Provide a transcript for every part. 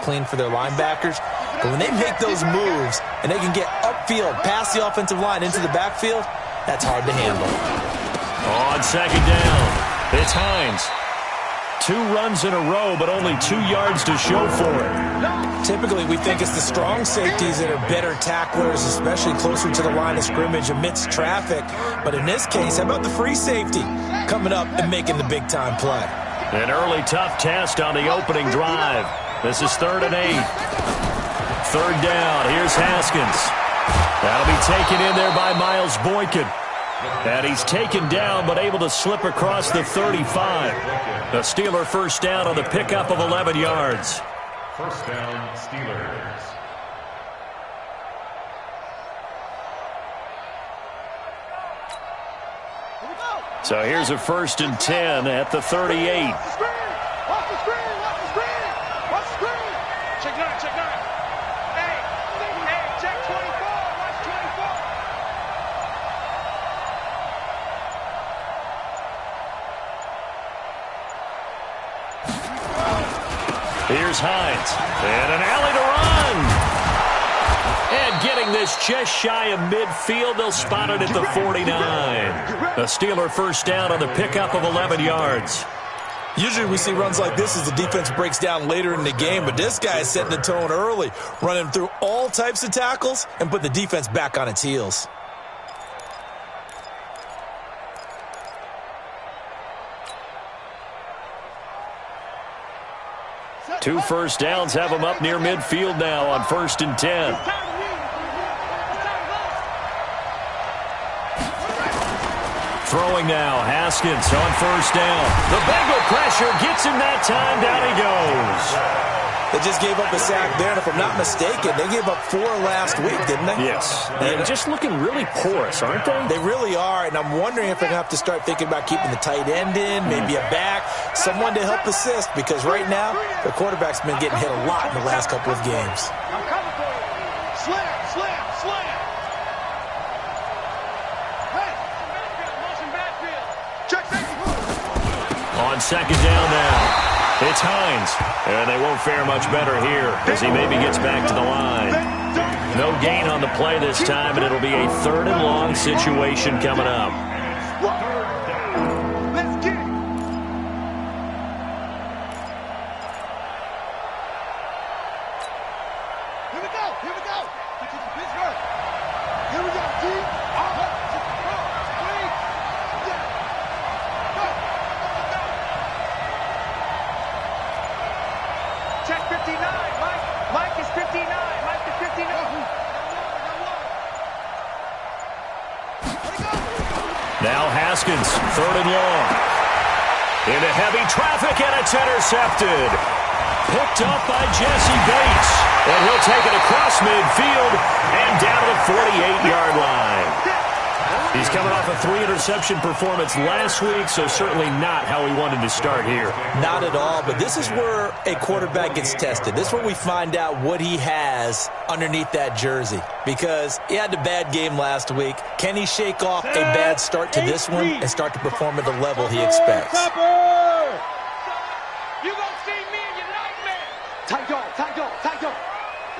clean for their linebackers. But when they make those moves and they can get upfield, past the offensive line into the backfield, that's hard to handle. On second down, it's Hines. 2 runs in a row, but only 2 yards to show for it. Typically, we think it's the strong safeties that are better tacklers, especially closer to the line of scrimmage amidst traffic. But in this case, how about the free safety coming up and making the big-time play? An early tough test on the opening drive. This is 3rd and 8. 3rd down, here's Haskins. That'll be taken in there by Miles Boykin. And he's taken down, but able to slip across the 35. The Steeler first down on the pickup of 11 yards. First down, Steelers. So here's a 1st and 10 at the 38. Here's Hines. And an alley to run. And getting this just shy of midfield. They'll spot it at the 49. A Steeler first down on the pickup of 11 yards. Usually we see runs like this as the defense breaks down later in the game, but this guy is setting the tone early, running through all types of tackles and put the defense back on its heels. Two first downs have them up near midfield now on 1st and 10. Throwing now, Haskins on 1st down. The Bengal pressure gets him that time. Down he goes. They just gave up a sack there, and if I'm not mistaken, they gave up 4 last week, didn't they? Yes. And just looking really porous, aren't they? They really are, and I'm wondering if they're going to have to start thinking about keeping the tight end in, maybe a back, someone to help assist, because right now, the quarterback's been getting hit a lot in the last couple of games. I'm coming for you. Slam, slam, slam. Hey, motion backfield. Check, on 2nd down now. It's Hines, and they won't fare much better here as he maybe gets back to the line. No gain on the play this time, and it'll be a 3rd and long situation coming up. Let's get it. Here we go, here we go. Pittsburgh. Here we go, G. Check 59, Mike. Mike is 59. Mike is 59. Now Haskins, 3rd and long. Into heavy traffic, and it's intercepted. Picked up by Jesse Bates. And he'll take it across midfield and down to the 48-yard line. He's coming off a 3-interception performance last week, so certainly not how he wanted to start here. Not at all, but this is where a quarterback gets tested. This is where we find out what he has underneath that jersey, because he had a bad game last week. Can he shake off a bad start to this one and start to perform at the level he expects? You gonna see me in your nightmare. Tight dog, tight dog, tight dog.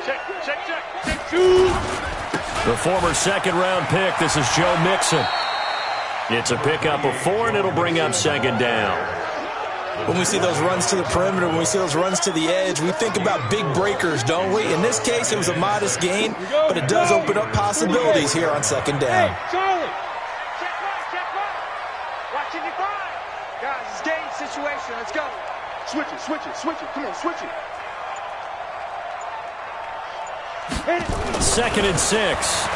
Check, check, check, check, 2. The former 2nd-round pick, this is Joe Mixon. It's a pickup of 4, and it'll bring up 2nd down. When we see those runs to the perimeter, when we see those runs to the edge, we think about big breakers, don't we? In this case, it was a modest gain, but it does open up possibilities here on 2nd down. Hey, Charlie. Check right. Watching the grind. Guys, it's game situation. Let's go. Switch it. Come on, switch it. 2nd and 6.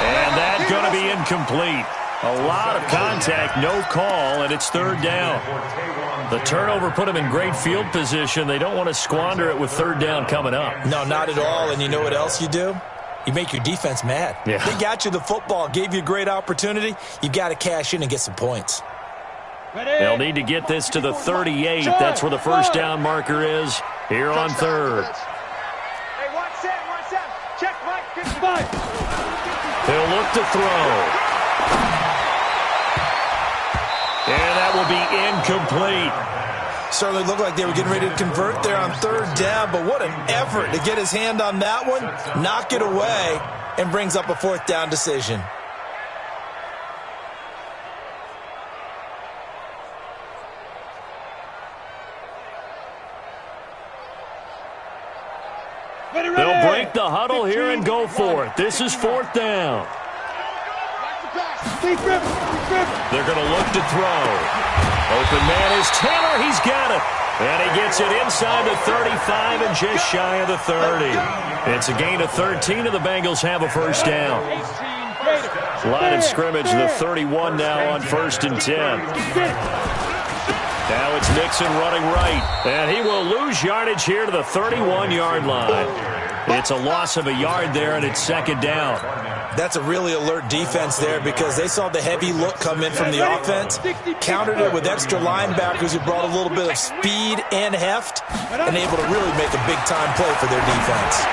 And that's going to be incomplete. A lot of contact, no call, and it's 3rd down. The turnover put them in great field position. They don't want to squander it with 3rd down coming up. No, not at all. And you know what else you do? You make your defense mad. Yeah. They got you the football, gave you a great opportunity. You got to cash in and get some points. They'll need to get this to the 38. That's where the first down marker is here on 3rd. Hey, watch Sam. Check Mike, 55. He'll look to throw. And that will be incomplete. Certainly looked like they were getting ready to convert there on third down, but what an effort to get his hand on that one, knock it away, and brings up a fourth down decision. They'll break the huddle here and go for it. This is fourth down. They're going to look to throw. Open man is Taylor. He's got it. And he gets it inside the 35 and just shy of the 30. It's a gain of 13, and the Bengals have a first down. Line of scrimmage, the 31 now on 1st and 10. Now it's Mixon running right, and he will lose yardage here to the 31-yard line. It's a loss of a yard there, and it's second down. That's a really alert defense there because they saw the heavy look come in from the offense, countered it with extra linebackers who brought a little bit of speed and heft, and able to really make a big-time play for their defense.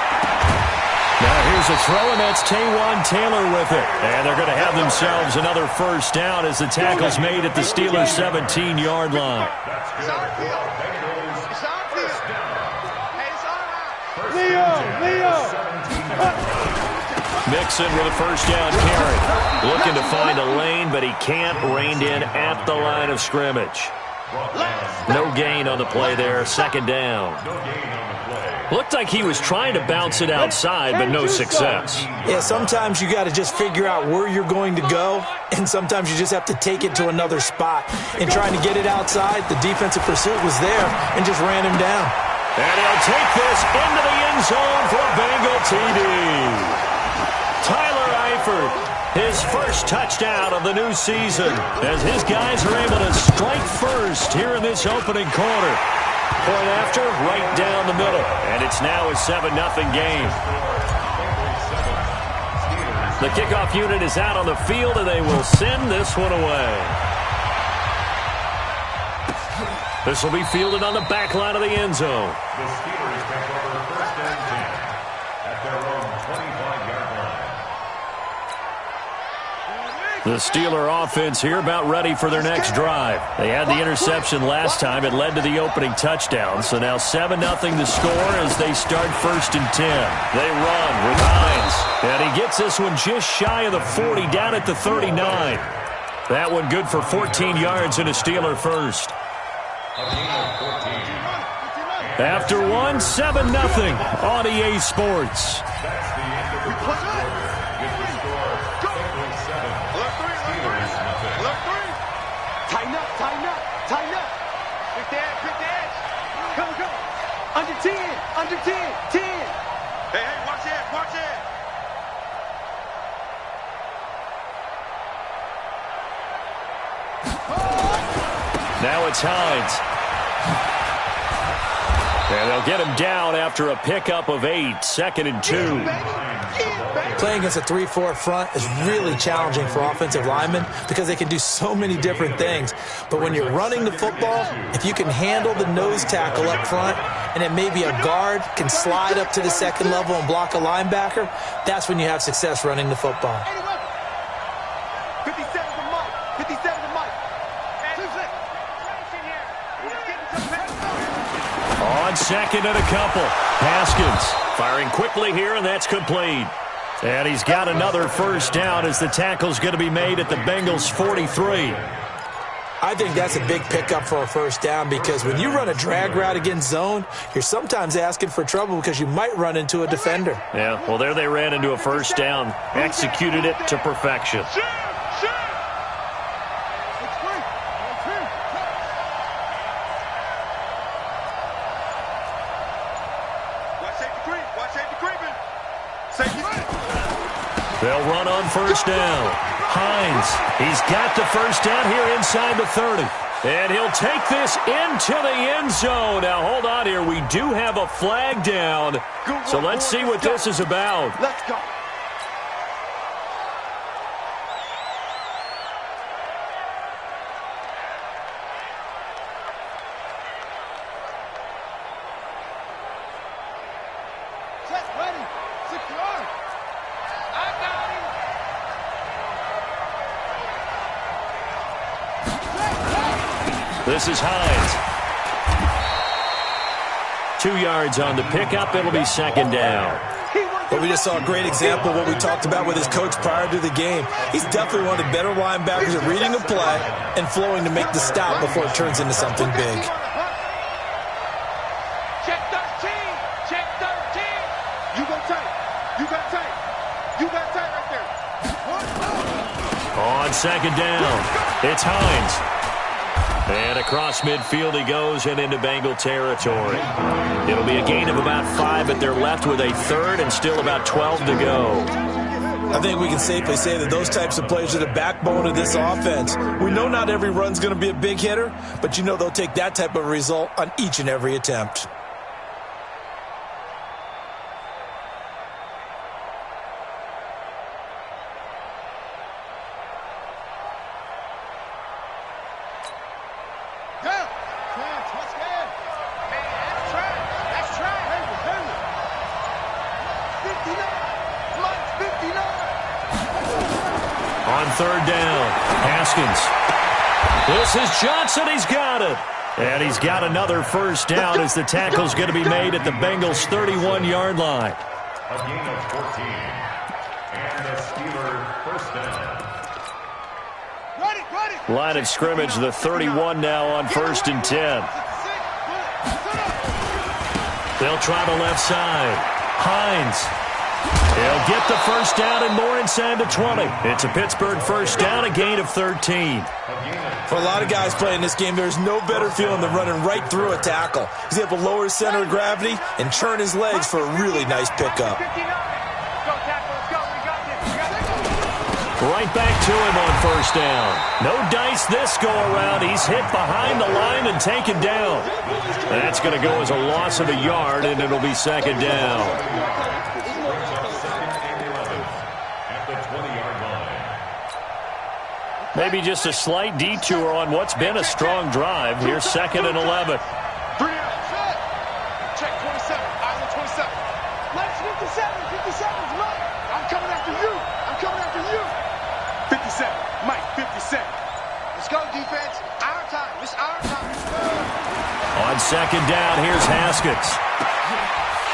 Now here's a throw, and that's Taywan Taylor with it. And they're going to have themselves another first down as the tackle's made at the Steelers' 17-yard line. Mixon with a first down carry. Looking to find a lane, but he can't. Reined in at the line of scrimmage. No gain on the play there. Second down. Looked like he was trying to bounce it outside, but no success. Yeah, sometimes you got to just figure out where you're going to go, and sometimes you just have to take it to another spot. In trying to get it outside, the defensive pursuit was there and just ran him down. And he'll take this into the end zone for a Bengal TD. Tyler Eifert, his first touchdown of the new season, as his guys are able to strike first here in this opening quarter. Point after, right down the middle. And it's now a 7-0 game. The kickoff unit is out on the field, and they will send this one away. This will be fielded on the back line of the end zone. The Steelers take over 1st and 10 at their own 25-yard line. The Steeler offense here about ready for their next drive. They had the interception last time. It led to the opening touchdown. So now 7-0 the score as they start 1st and 10. They run with Hines. And he gets this one just shy of the 40, down at the 39. That one good for 14 yards and a Steeler first. After one, 7-0 on EA Sports. That's the end of the first quarter. With the score, Bengals 7, Steelers nothing. Tighten up, tighten up, tighten up. Quick dash, quick dash. Come, come. Under 10, under 10, 10. Hey, hey, watch it, watch it. Now it's Hines. And they'll get him down after a pickup of 8, 2nd and 2. Playing against a 3-4 front is really challenging for offensive linemen because they can do so many different things. But when you're running the football, if you can handle the nose tackle up front and then maybe a guard can slide up to the second level and block a linebacker, that's when you have success running the football. 57 to Mike, 57 to Mike. On 2nd and a couple. Haskins firing quickly here, and that's complete. And he's got another first down as the tackle's going to be made at the Bengals' 43. I think that's a big pickup for a first down because when you run a drag route against zone, you're sometimes asking for trouble because you might run into a defender. Yeah, well, there they ran into a first down. Executed it to perfection. They'll run on first down. Hines, he's got the first down here inside the 30. And he'll take this into the end zone. Now, hold on here. We do have a flag down. So let's see what this is about. Let's go. This is Hines. 2 yards on the pickup. It'll be second down. But we just saw a great example of what we talked about with his coach prior to the game. He's definitely one of the better linebackers at reading a play and flowing to make the stop before it turns into something big. Check 13. Check 13. You go tight. You got tight. You got tight right there. On second down, it's Hines. And across midfield he goes and into Bengal territory. It'll be a gain of about 5, but they're left with a third and still about 12 to go. I think we can safely say that those types of plays are the backbone of this offense. We know not every run's going to be a big hitter, but you know they'll take that type of result on each and every attempt. On third down, Haskins. This is Johnson. He's got it. And he's got another first down as the tackle's going to be made at the Bengals' 31-yard line. A gain of 14. And the Steelers first down. Line of scrimmage, the 31 now on 1st and 10. They'll try the left side. Hines. He'll get the first down and more inside the 20. It's a Pittsburgh first down, a gain of 13. For a lot of guys playing this game, there's no better feeling than running right through a tackle. He's able to lower his center of gravity and turn his legs for a really nice pickup. Right back to him on first down. No dice this go-around. He's hit behind the line and taken down. That's going to go as a loss of a yard, and it'll be second down. Maybe just a slight detour on what's been a strong drive. Here's 2nd and 11. 3 out. Check 27. Eyes on 27. Mike's 57. 57's Mike. I'm coming after you. I'm coming after you. 57. Mike, 57. Let's go, defense. Our time. It's our time. On second down, here's Haskins.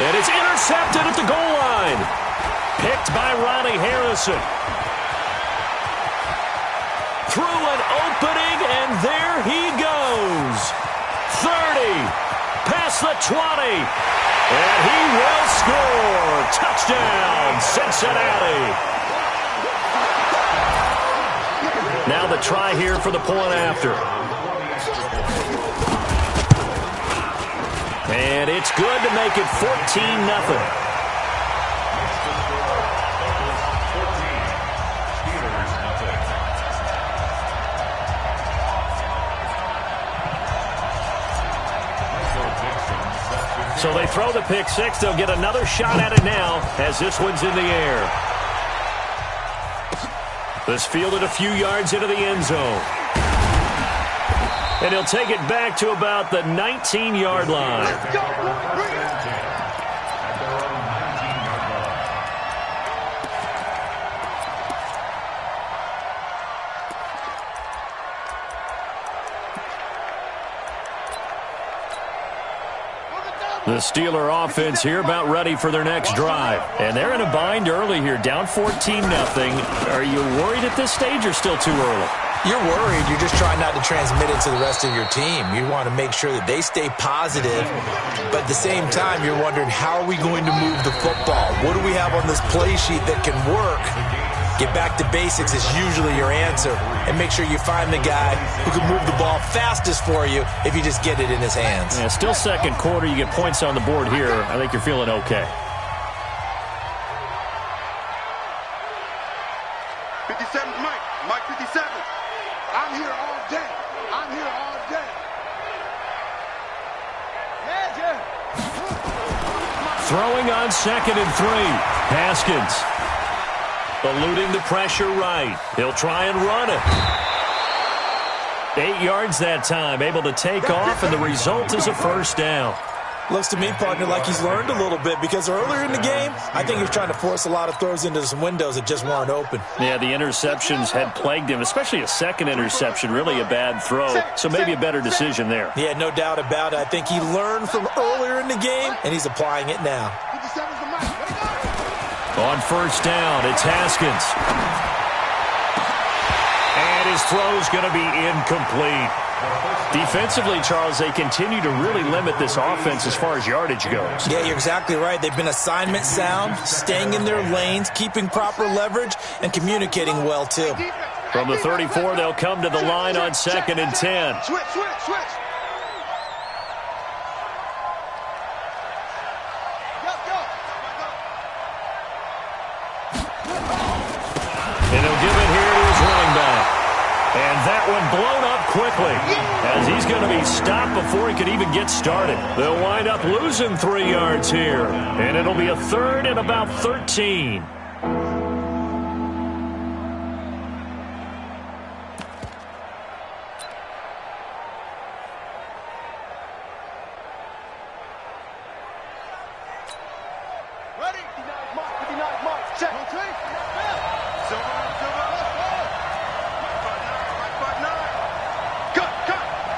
And it's intercepted at the goal line. Picked by Ronnie Harrison. Through an opening, and there he goes. 30, past the 20, and he will score. Touchdown, Cincinnati. Now the try here for the point after. And it's good to make it 14-0. So they throw the pick six. They'll get another shot at it now as this one's in the air. This fielded a few yards into the end zone. And he'll take it back to about the 19-yard line. The Steeler offense here about ready for their next drive. And they're in a bind early here, down 14-0. Are you worried at this stage or still too early? You're worried. You're just trying not to transmit it to the rest of your team. You want to make sure that they stay positive. But at the same time, you're wondering, how are we going to move the football? What do we have on this play sheet that can work? Get back to basics is usually your answer. And make sure you find the guy who can move the ball fastest for you if you just get it in his hands. Yeah, still second quarter. You get points on the board here. I think you're feeling okay. 57, Mike 57. I'm here all day. I'm here all day. Throwing on 2nd and 3. Haskins. Eluding the pressure right. He'll try and run it. 8 yards that time. Able to take off, and the result is a first down. Looks to me, partner, like he's learned a little bit because earlier in the game, I think he was trying to force a lot of throws into some windows that just weren't open. Yeah, the interceptions had plagued him, especially a second interception, really a bad throw. So maybe a better decision there. Yeah, no doubt about it. I think he learned from earlier in the game, and he's applying it now. On first down, it's Haskins. And his throw's going to be incomplete. Defensively, Charles, they continue to really limit this offense as far as yardage goes. Yeah, you're exactly right. They've been assignment sound, staying in their lanes, keeping proper leverage, and communicating well, too. From the 34, they'll come to the line on 2nd and 10. Switch. And he'll give it here to his running back. And that one blown up quickly as he's going to be stopped before he could even get started. They'll wind up losing 3 yards here. And it'll be a 3rd and about 13. Ready? 59 mark. Check.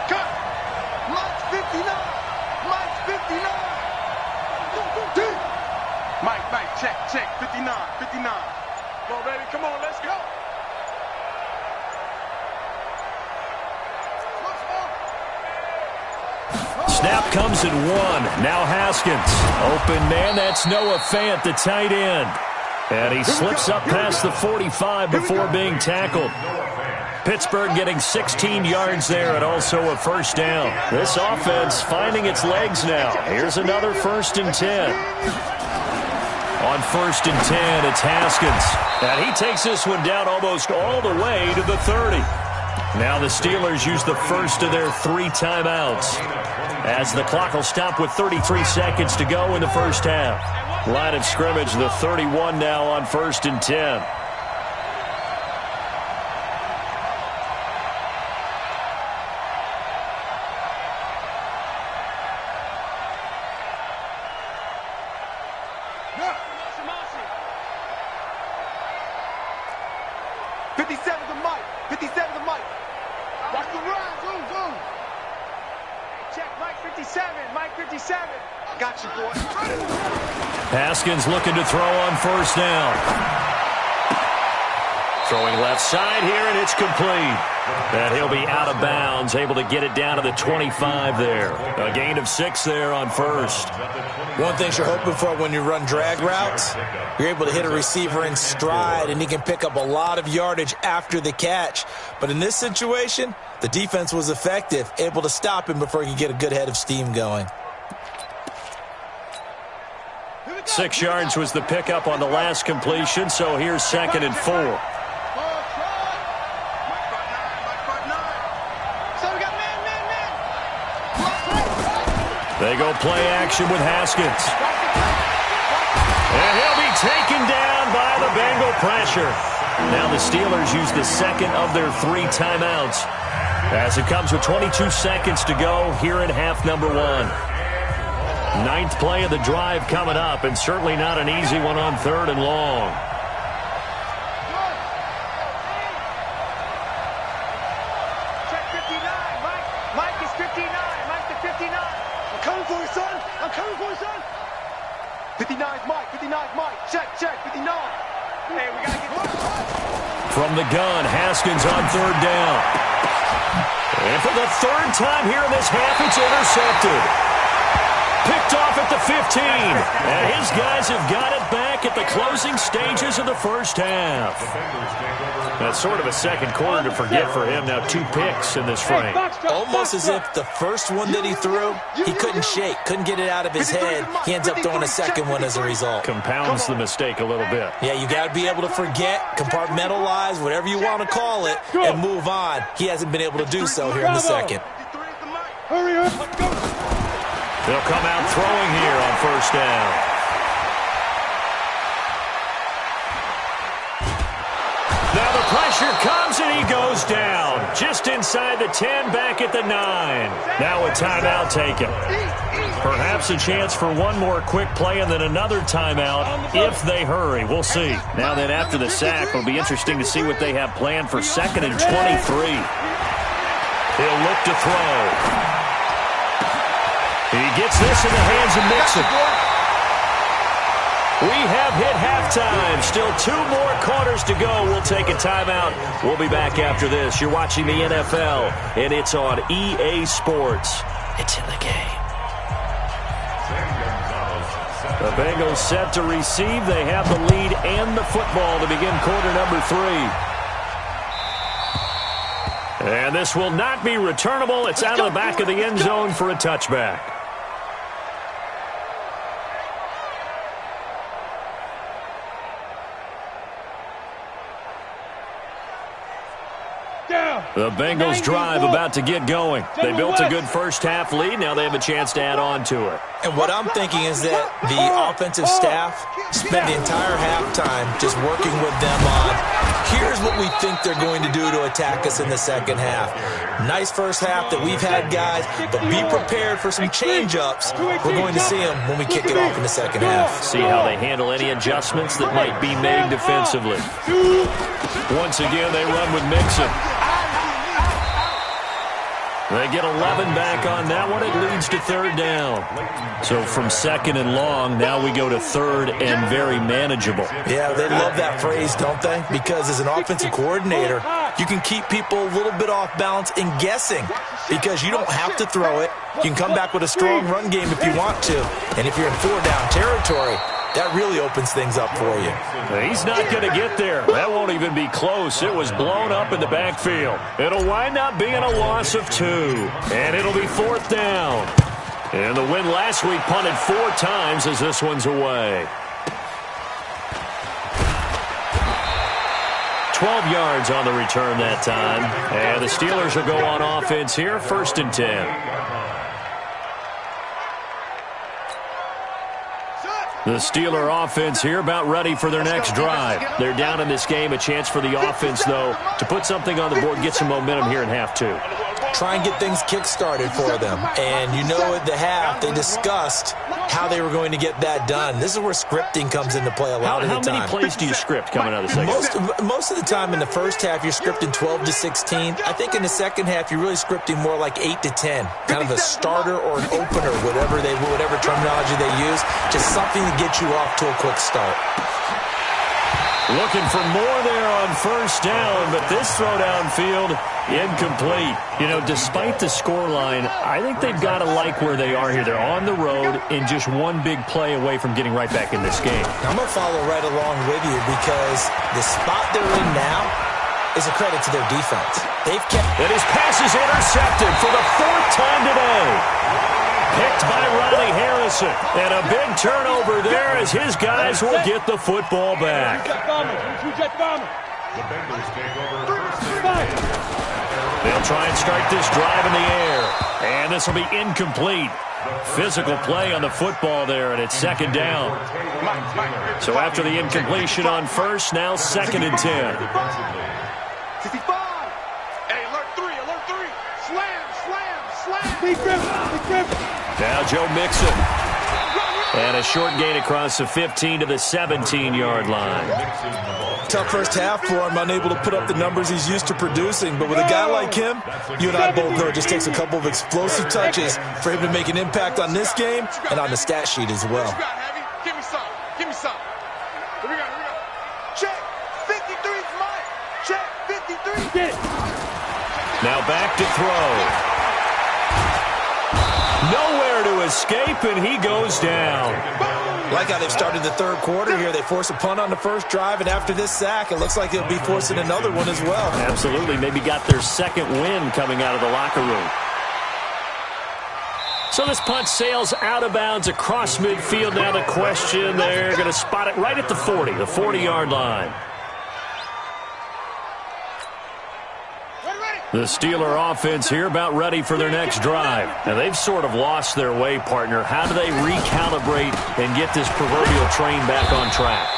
Cut. Mike's 59. Mike, check. 59. Come on, baby. Come on, let's go. Snap comes at 1. Now Haskins. Open man, that's Noah Fant, the tight end. And he slips up past the 45 before being tackled. Pittsburgh getting 16 yards there and also a first down. This offense finding its legs now. Here's another 1st and 10. On 1st and 10, it's Haskins. And he takes this one down almost all the way to the 30. Now the Steelers use the first of their 3 timeouts, as the clock will stop with 33 seconds to go in the first half. Line of scrimmage, the 31 now on 1st and 10. Watch the run. Zoom. Check Mike 57. Got you, boy. Haskins looking to throw on first down. Throwing left side here, and it's complete. And he'll be out of bounds, able to get it down to the 25 there. A gain of 6 there on first. One thing you're hoping for when you run drag routes, you're able to hit a receiver in stride, and he can pick up a lot of yardage after the catch. But in this situation, the defense was effective, able to stop him before he could get a good head of steam going. 6 yards was the pickup on the last completion, so here's 2nd and 4. They go play action with Haskins. And he'll be taken down by the Bengal pressure. Now the Steelers use the second of their 3 timeouts, as it comes with 22 seconds to go here in half number 1. 9th play of the drive coming up, and certainly not an easy one on 3rd and long. Check 59. Mike is 59. Mike to 59. I'm coming for you, son. 59's Mike. Check. 59. Hey, we gotta get From the gun, Haskins on 3rd down. And for the 3rd time here in this half, it's intercepted. Picked off at the 15. And his guys have got it back at the closing stages of the first half. That's sort of a second quarter to forget for him. Now 2 picks in this frame. Almost as if the first one that he threw, he couldn't shake, couldn't get it out of his head. He ends up throwing a second one as a result. Compounds the mistake a little bit. Yeah, you got to be able to forget, compartmentalize, whatever you want to call it, and move on. He hasn't been able to do so here in the second. Hurry up. They'll come out throwing here on first down. Now the pressure comes and he goes down. Just inside the 10, back at the 9. Now a timeout taken. Perhaps perhaps a chance for one more quick play and then another timeout if they hurry. We'll see. Now then, after the sack, it'll be interesting to see what they have planned for 2nd and 23. He'll look to throw. He gets this in the hands of Mixon. We have hit halftime. Still 2 more quarters to go. We'll take a timeout. We'll be back after this. You're watching the NFL, and it's on EA Sports. It's in the game. The Bengals set to receive. They have the lead and the football to begin quarter number 3. And this will not be returnable. It's out of the back of the end zone for a touchback. The Bengals drive about to get going. They built a good first-half lead. Now they have a chance to add on to it. And what I'm thinking is that the offensive staff spent the entire halftime just working with them on, here's what we think they're going to do to attack us in the second half. Nice first half that we've had, guys, but be prepared for some change-ups. We're going to see them when we kick it off in the second half. See how they handle any adjustments that might be made defensively. Once again, they run with Mixon. They get 11 back on that one. It leads to 3rd down. So from 2nd and long, now we go to 3rd and very manageable. Yeah, they love that phrase, don't they? Because as an offensive coordinator, you can keep people a little bit off balance in guessing because you don't have to throw it. You can come back with a strong run game if you want to. And if you're in 4-down territory, that really opens things up for you. He's not going to get there. That won't even be close. It was blown up in the backfield. It'll wind up being a loss of 2. And it'll be 4th down. And the win last week punted 4 times as this one's away. 12 yards on the return that time. And the Steelers will go on offense here, 1st and 10. The Steeler offense here about ready for their next drive. They're down in this game. A chance for the offense, though, to put something on the board, get some momentum here in half 2. Try and get things kick-started for them. And you know at the half, they discussed how they were going to get that done. This is where scripting comes into play a lot of the time. How many plays do you script coming out of the second half? Most of the time in the first half, you're scripting 12 to 16. I think in the second half, you're really scripting more like 8 to 10. Kind of a starter or an opener, whatever terminology they use. Just something to get you off to a quick start. Looking for more there on 1st down, but this throw downfield, incomplete. You know, despite the scoreline, I think they've got to like where they are here. They're on the road and just one big play away from getting right back in this game. I'm going to follow right along with you because the spot they're in now is a credit to their defense. They've kept... And his pass is intercepted for the 4th time today. Picked by Riley Harrison. And a big turnover there as his guys will get the football back. They'll try and start this drive in the air. And this will be incomplete. Physical play on the football there, and it's 2nd down. So after the incompletion on 1st, now 2nd and 10. Hey, alert 3. Slam. Now Joe Mixon. And a short gain across the 15 to the 17-yard line. Tough first half for him, unable to put up the numbers he's used to producing. But with a guy like him, you and I both know it just takes a couple of explosive touches for him to make an impact on this game and on the stat sheet as well. Give me some. Here we go. Check. 53's mine. Check. 53. Get it. Now back to throw. Nowhere to escape, and he goes down. Like how they've started the 3rd quarter here. They force a punt on the first drive, and after this sack, it looks like they'll be forcing another one as well. Absolutely. Maybe got their 2nd win coming out of the locker room. So this punt sails out of bounds across midfield. Now the question, they're going to spot it right at the 40-yard line. The Steeler offense here about ready for their next drive. Now, they've sort of lost their way, partner. How do they recalibrate and get this proverbial train back on track?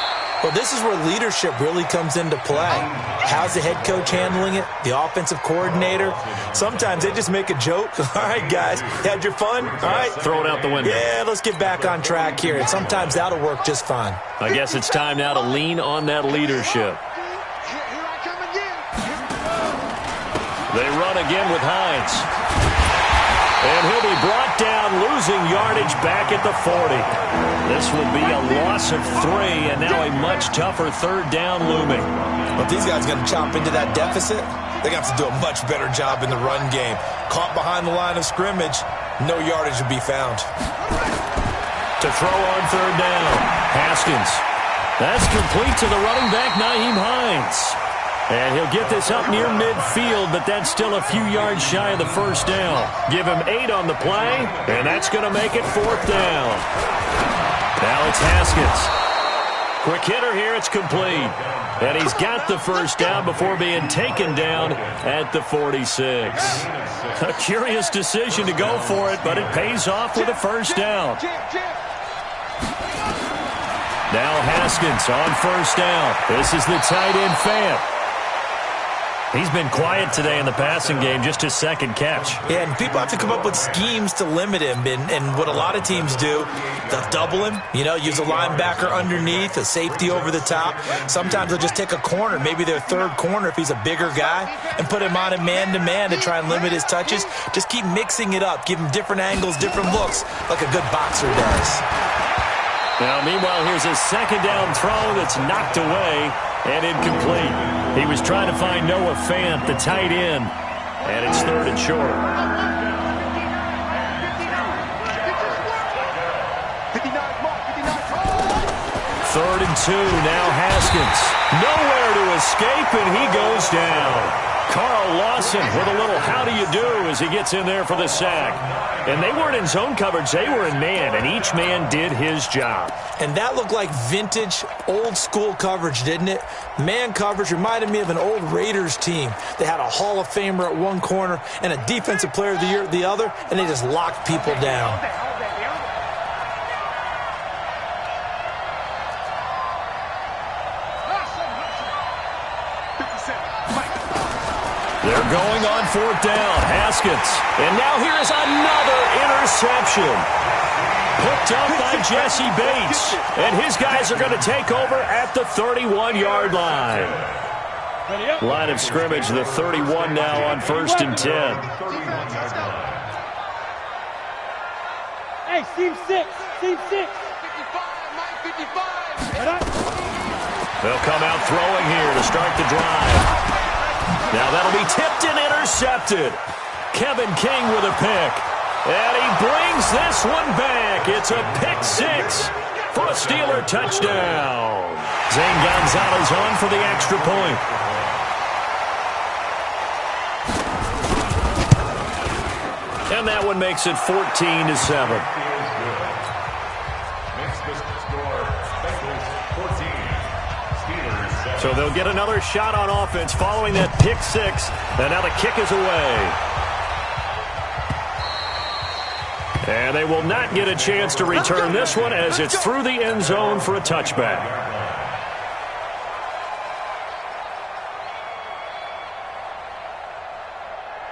Well, this is where leadership really comes into play. How's the head coach handling it? The offensive coordinator? Sometimes they just make a joke. All right, guys, you had your fun? All right. Throw it out the window. Yeah, let's get back on track here. And sometimes that'll work just fine. I guess it's time now to lean on that leadership. Here I come again. They run again with Hines. And he'll be brought down, losing yardage back at the 40. This will be a loss of 3, and now a much tougher third down looming. Well, if these guys are going to chop into that deficit, they're going to have to do a much better job in the run game. Caught behind the line of scrimmage, no yardage would be found. To throw on third down, Haskins. That's complete to the running back, Nyheim Hines. And he'll get this up near midfield, but that's still a few yards shy of the first down. Give him 8 on the play, and that's going to make it 4th down. Now it's Haskins. Quick hitter here, it's complete. And he's got the first down before being taken down at the 46. A curious decision to go for it, but it pays off with a first down. Now Haskins on first down. This is the tight end Fant. He's been quiet today in the passing game, just his second catch. Yeah, and people have to come up with schemes to limit him. And what a lot of teams do, they'll double him, use a linebacker underneath, a safety over the top. Sometimes they'll just take a corner, maybe their third corner if he's a bigger guy, and put him on a man-to-man to try and limit his touches. Just keep mixing it up, give him different angles, different looks, like a good boxer does. Now, meanwhile, here's a second down throw that's knocked away and incomplete. He was trying to find Noah Fant, the tight end, and it's 3rd and short. 3rd and 2, now Haskins. Nowhere to escape, and he goes down. Carl Lawson with a little how do you do as he gets in there for the sack. And they weren't in zone coverage, they were in man, and each man did his job. And that looked like vintage, old-school coverage, didn't it? Man coverage reminded me of an old Raiders team. They had a Hall of Famer at one corner and a Defensive Player of the Year at the other, and they just locked people down. They're going on 4th down. Haskins. And now here's another interception. Picked up by Jesse Bates. And his guys are going to take over at the 31-yard line. Line of scrimmage, the 31 now on 1st and 10. Hey, team 6. Team 6. 55, Mike, 55. They'll come out throwing here to start the drive. Now that'll be tipped and intercepted. Kevin King with a pick. And he brings this one back. It's a pick 6 for a Steeler touchdown. Zane Gonzalez on for the extra point. And that one makes it 14-7. So they'll get another shot on offense following that pick 6. And now the kick is away. And they will not get a chance to return this one as it's through the end zone for a touchback.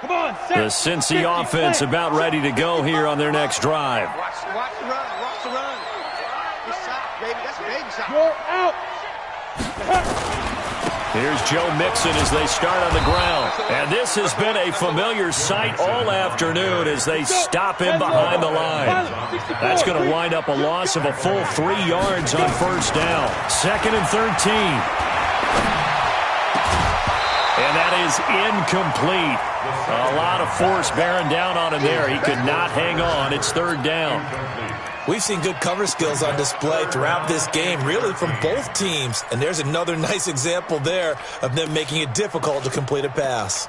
Come on, The Cincy offense about ready to go here on their next drive. Watch the run. Watch the run. Good shot, baby. That's a baby shot. You're out. Here's Joe Mixon as they start on the ground. And this has been a familiar sight all afternoon as they stop him behind the line. That's going to wind up a loss of a full 3 yards on first down. 2nd and 13. And that is incomplete. A lot of force bearing down on him there. He could not hang on. It's 3rd down. We've seen good cover skills on display throughout this game, really from both teams. And there's another nice example there of them making it difficult to complete a pass.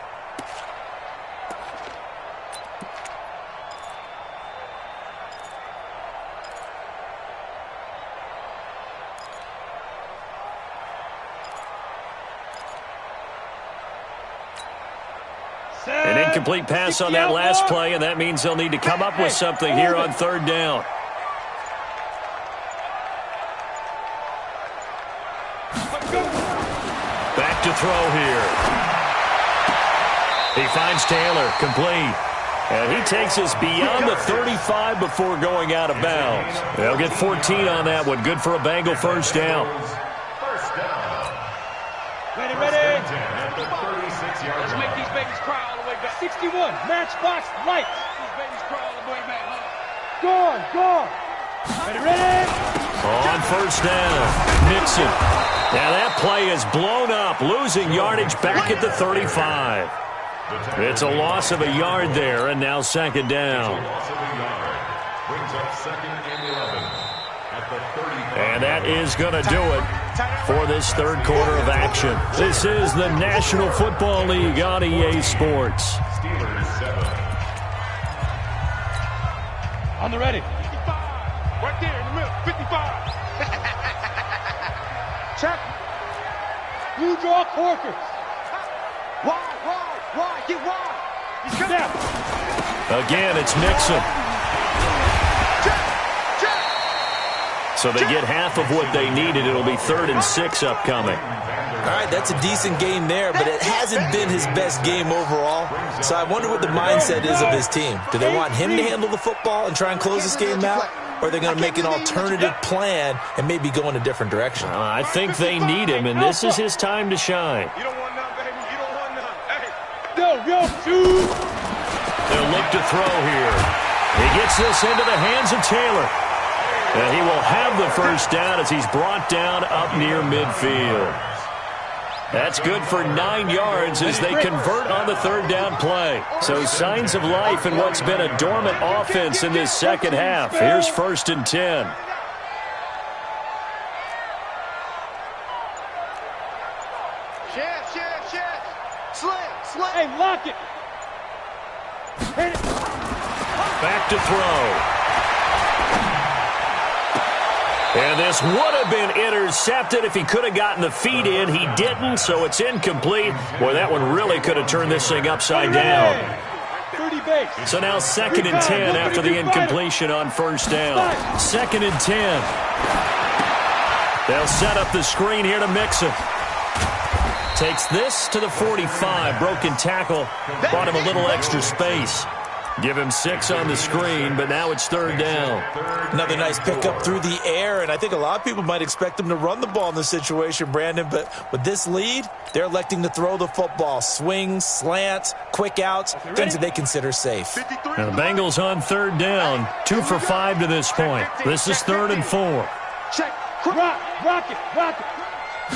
An incomplete pass on that last play, and that means they'll need to come up with something here on 3rd down. to throw here. He finds Taylor, complete. And he takes us beyond the 35 before going out of bounds. They'll get 14 on that one. Good for a Bengal first down. Ready. Let's make these babies cry all the way back. 61, matchbox lights. These babies cry all the way back, huh? Gone. Ready. On first down, Mixon. Now that play is blown up, losing yardage back at the 35. It's a loss of a yard there, and now second down. And that is going to do it for this third quarter of action. This is the National Football League on EA Sports. On the ready. 55. Right there in the middle. 55. Check. Blue draw corkers. Wide. Get wide. He's coming. Snap. Again, it's Mixon. So they get half of what they needed. It'll be 3rd and 6 upcoming. All right, that's a decent game there, but it hasn't been his best game overall. So I wonder what the mindset is of his team. Do they want him to handle the football and try and close this game out? Or are they going to make an alternative plan and maybe go in a different direction? I think they need him, and this is his time to shine. You don't want none, baby. You don't want none. Hey. Go, shoot. They'll look to throw here. He gets this into the hands of Taylor. And he will have the first down as he's brought down up near midfield. That's good for 9 yards as they convert on the third down play. So signs of life in what's been a dormant offense in this second half. Here's 1st and 10. Shed. Slant. Hey, lock it. Hit it. Back to throw. And this would have been intercepted if he could have gotten the feet in. He didn't, so it's incomplete. Boy, that one really could have turned this thing upside down. 30 base. So now 2nd and 10 after the incompletion on first down. 2nd and 10. They'll set up the screen here to Mixon. Takes this to the 45. Broken tackle. Brought him a little extra space. Give him 6 on the screen, but now it's 3rd down. Another nice pickup through the air, and I think a lot of people might expect him to run the ball in this situation, Brandon, but with this lead, they're electing to throw the football. Swings, slants, quick outs, things that they consider safe. Now the Bengals on 3rd down, 2 for 5 to this point. This is 3rd and 4. Check. Rock it.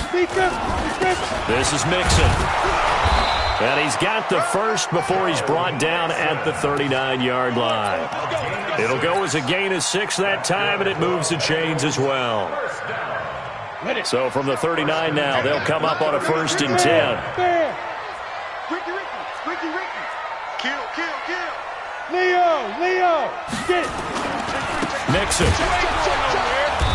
Defense. This is Mixon. And he's got the first before he's brought down at the 39-yard line. It'll go as a gain of 6 that time, and it moves the chains as well. So from the 39 now, they'll come up on a 1st and 10. Ricky. Kill. Leo. Get it. Mixon.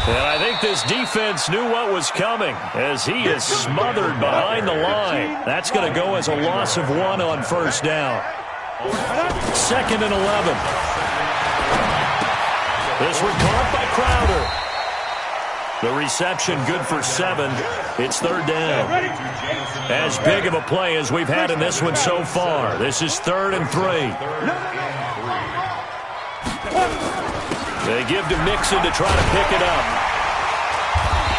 And I think this defense knew what was coming as he is smothered behind the line. That's going to go as a loss of 1 on first down. 2nd and 11. This one caught by Crowder. The reception good for 7. It's 3rd down. As big of a play as we've had in this one so far. This is 3rd and 3. They give to Mixon to try to pick it up.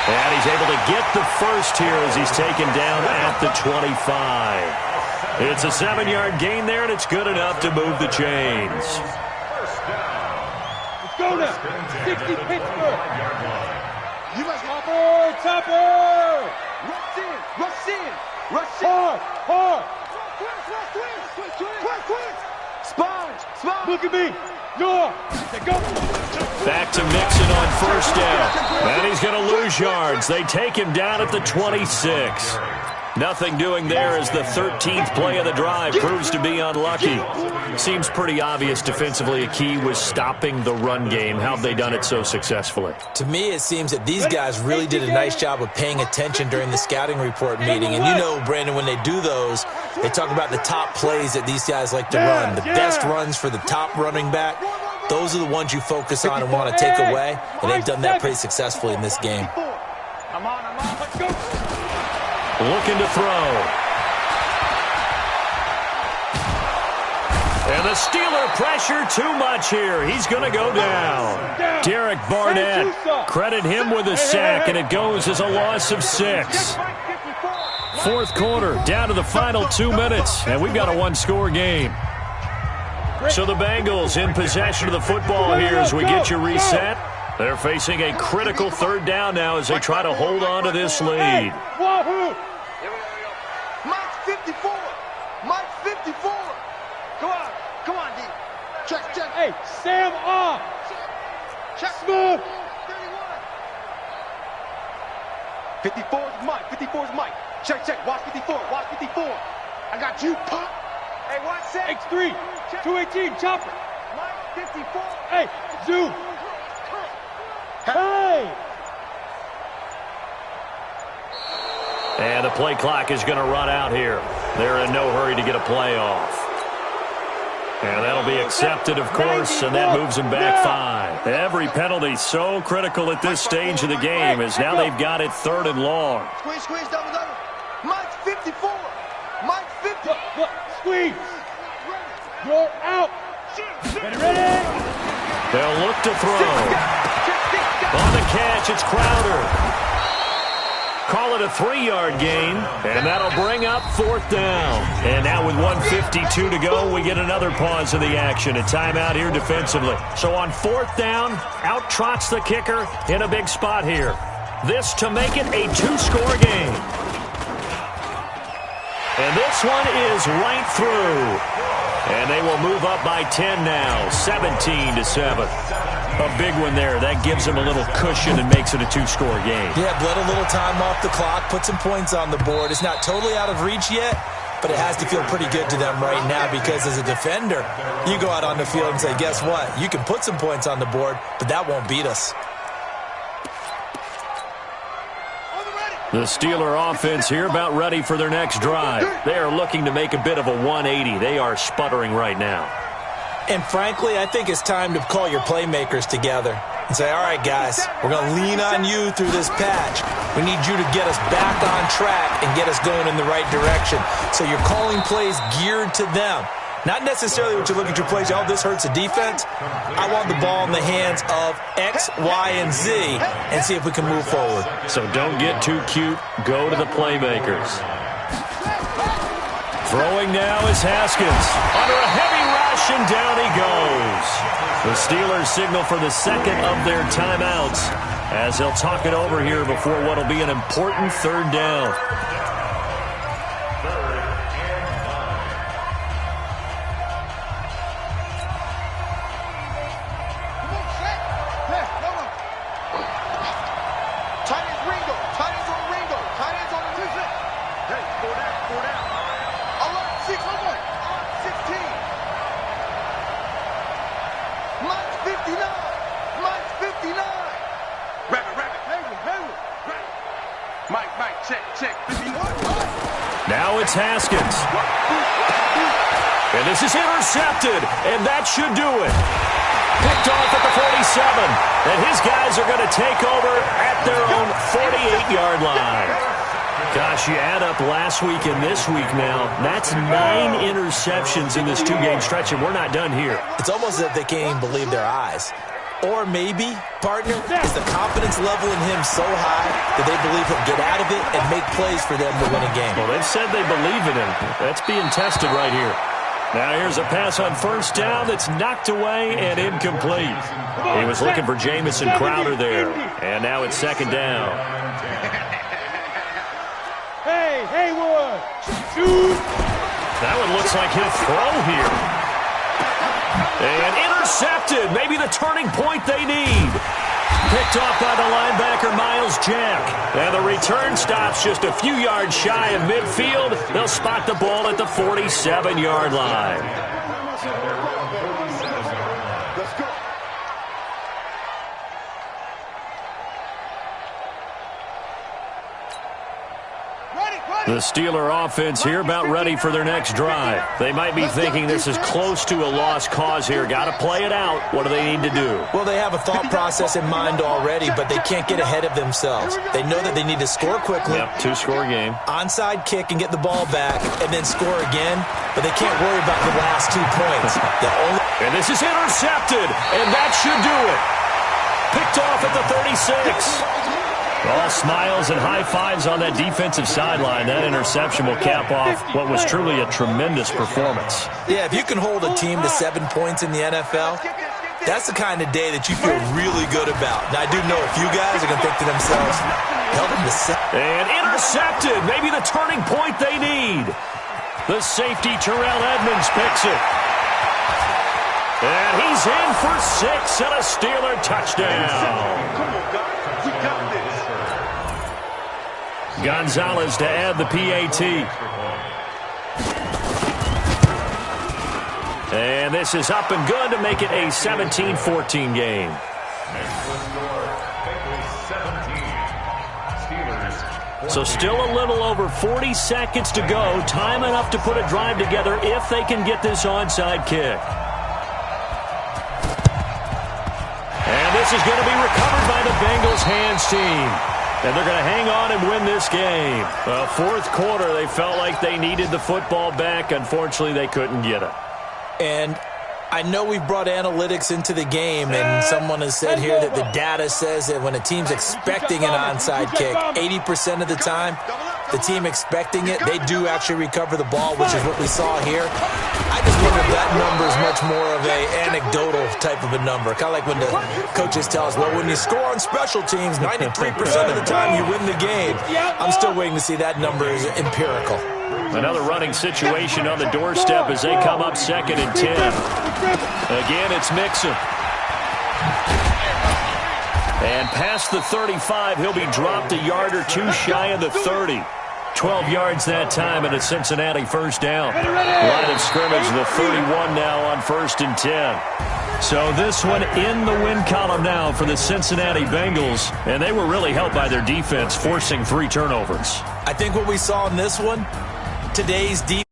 And he's able to get the first here as he's taken down at the 25. It's a 7-yard gain there, and it's good enough to move the chains. Let's go now. 60 Pittsburgh. You guys Topper. Rush in. Hard. Quick. Sponge. Look at me. Go. Back to Mixon on first down. And he's going to lose yards. They take him down at the 26. Nothing doing there as the 13th play of the drive proves to be unlucky. Seems pretty obvious defensively a key was stopping the run game. How have they done it so successfully? To me, it seems that these guys really did a nice job of paying attention during the scouting report meeting. And you know, Brandon, when they do those, they talk about the top plays that these guys like to run. The best runs for the top running back. Those are the ones you focus on and want to take away. And they've done that pretty successfully in this game. I'm on. Let's go. looking to throw. And the Steeler pressure too much here. He's going to go down. Derek Barnett, credit him with a sack, and it goes as a loss of 6. Fourth quarter, down to the final 2 minutes, and we've got a one-score game. So the Bengals in possession of the football here as we get you reset. They're facing a critical third down now as they try to hold on to this lead. Mike 54. Mike 54. Come on, D. Check. Hey, Sam off. Check. Smooth. 54 is Mike. 54 is Mike. Check. Watch 54. I got you, pop. Hey, watch that. X3. 218. Chopper. Mike 54. Hey, zoom. Hey. And the play clock is going to run out here. They're in no hurry to get a play off. And that'll be accepted, of course, and that moves them back 5. Every penalty so critical at this stage of the game as now they've got it 3rd and long. Squeeze, double. Mike 54. Mike 50. Look, squeeze. You're out. Ready? They'll look to throw. On the catch, it's Crowder. Call it a 3-yard gain, and that'll bring up 4th down. And now with 1:52 to go, we get another pause in the action. A timeout here defensively. So on 4th down, out trots the kicker in a big spot here. This to make it a 2-score game. And this one is right through. And they will move up by 10 now, 17-7. A big one there. That gives them a little cushion and makes it a 2-score game. Yeah, bled a little time off the clock, put some points on the board. It's not totally out of reach yet, but it has to feel pretty good to them right now because as a defender, you go out on the field and say, guess what? You can put some points on the board, but that won't beat us. The Steeler offense here about ready for their next drive. They are looking to make a bit of a 180. They are sputtering right now. And frankly, I think it's time to call your playmakers together and say, all right, guys, we're going to lean on you through this patch. We need you to get us back on track and get us going in the right direction. So you're calling plays geared to them. Not necessarily what you're looking to plays, oh, this hurts the defense. I want the ball in the hands of X, Y, and Z and see if we can move forward. So don't get too cute. Go to the playmakers. Throwing now is Haskins. Under a heavy rush, and down he goes. The Steelers signal for the second of their timeouts as they'll talk it over here before what will be an important 3rd down. Now it's Haskins. And this is intercepted, and that should do it. Picked off at the 47, and his guys are going to take over at their own 48-yard line. Gosh, you add up last week and this week now, that's 9 interceptions in this 2-game stretch, and we're not done here. It's almost as if they can't even believe their eyes. Or maybe, partner, is the confidence level in him so high that they believe he'll get out of it and make plays for them to win a game. Well, they've said they believe in him. That's being tested right here. Now here's a pass on 1st down that's knocked away and incomplete. He was looking for Jamison Crowder there. And now it's 2nd down. Hey, Haywood, shoot! That one looks like he'll throw here. And intercepted. Maybe the turning point they need. Picked off by the linebacker, Miles Jack. And the return stops just a few yards shy of midfield. They'll spot the ball at the 47-yard line. Let's go. Ready. The Steeler offense here about ready for their next drive. They might be thinking this is close to a lost cause here. Got to play it out. What do they need to do? Well, they have a thought process in mind already, but they can't get ahead of themselves. They know that they need to score quickly. Yep, two-score game. Onside kick and get the ball back and then score again, but they can't worry about the last 2 points. And this is intercepted, and that should do it. Picked off at the 36. All smiles and high fives on that defensive sideline. That interception will cap off what was truly a tremendous performance. Yeah, if you can hold a team to 7 points in the NFL, that's the kind of day that you feel really good about. Now, I do know a few guys are going to think to themselves, held them to 7. And intercepted. Maybe the turning point they need. The safety, Terrell Edmonds, picks it. And he's in for 6 and a Steeler touchdown. Come on, guys. We got this. Gonzalez to add the PAT. And this is up and good to make it a 17-14 game. So still a little over 40 seconds to go. Time enough to put a drive together if they can get this onside kick. And this is going to be recovered by the Bengals hands team. And they're going to hang on and win this game. Well, fourth quarter, they felt like they needed the football back. Unfortunately, they couldn't get it. And I know we've brought analytics into the game, and someone has said here that the data says that when a team's expecting an onside kick, 80% of the time, the team expecting it, they do actually recover the ball, which is what we saw here. I just wonder if that number is much more of an anecdotal type of a number. Kind of like when the coaches tell us, well, when you score on special teams, 93% of the time you win the game. I'm still waiting to see that number is empirical. Another running situation on the doorstep as they come up 2nd and 10. Again, it's Mixon. And past the 35, he'll be dropped a yard or two shy of the 30. 12 yards that time and a Cincinnati first down. Line of scrimmage, the 31 now on 1st and 10. So this one in the win column now for the Cincinnati Bengals. And they were really helped by their defense, forcing 3 turnovers. I think what we saw in this one, today's defense.